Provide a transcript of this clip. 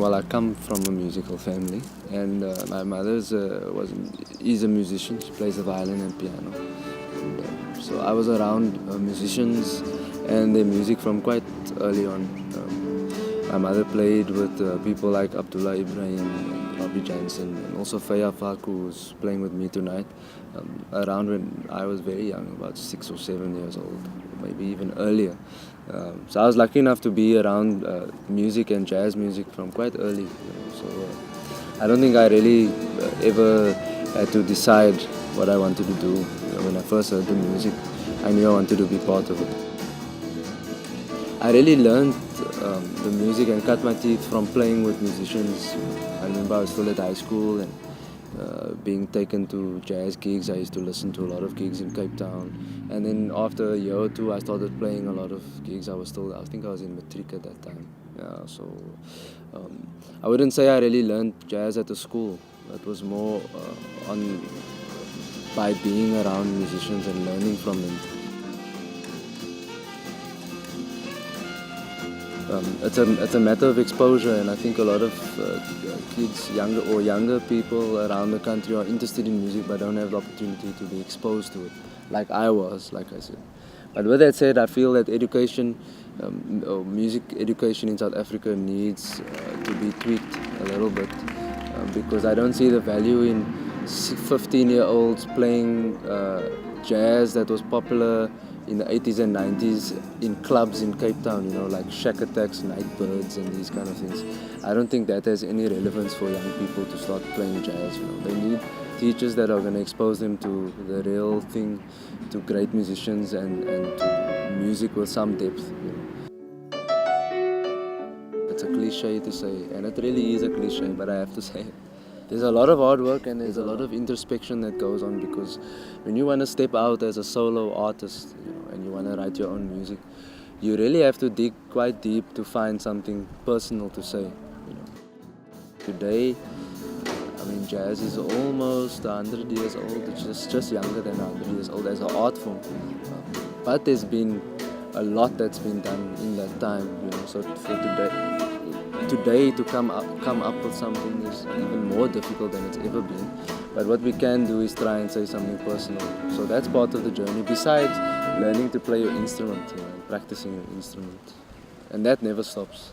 well, I come from a musical family, and my mother is a musician. She plays the violin and piano. And, so I was around musicians and their music from quite early on. My mother played with people like Abdullah Ibrahim and Robbie Jansen, and also Faya Fak, who's playing with me tonight, around when I was very young, about 6 or 7 years old, maybe even earlier. So I was lucky enough to be around music and jazz music from quite early. So I don't think I really ever had to decide what I wanted to do. When I first heard the music, I knew I wanted to be part of it. I really learned the music and cut my teeth from playing with musicians. I remember I was still at high school and being taken to jazz gigs. I used to listen to a lot of gigs in Cape Town, and then after a year or two I started playing a lot of gigs. I think I was in matric at that time. So I wouldn't say I really learned jazz at the school. It was more by being around musicians and learning from them. It's a matter of exposure, and I think a lot of kids, younger people around the country are interested in music but don't have the opportunity to be exposed to it, like I was, like I said. But with that said, I feel that education, music education in South Africa needs to be tweaked a little bit, because I don't see the value in 15-year-olds playing jazz that was popular in the 80s and 90s in clubs in Cape Town, like Shack Attacks, Nightbirds and these kind of things. I don't think that has any relevance for young people to start playing jazz. They need teachers that are going to expose them to the real thing, to great musicians and to music with some depth. It's a cliche to say, and it really is a cliche, but I have to say it. There's a lot of hard work and there's a lot of introspection that goes on, because when you want to step out as a solo artist, and you want to write your own music, you really have to dig quite deep to find something personal to say. Today, jazz is almost 100 years old. It's just younger than 100 years old as an art form. But there's been a lot that's been done in that time. So for today to come up with something is even more difficult than it's ever been. But what we can do is try and say something personal. So that's part of the journey, besides learning to play your instrument, and practicing your instrument. And that never stops.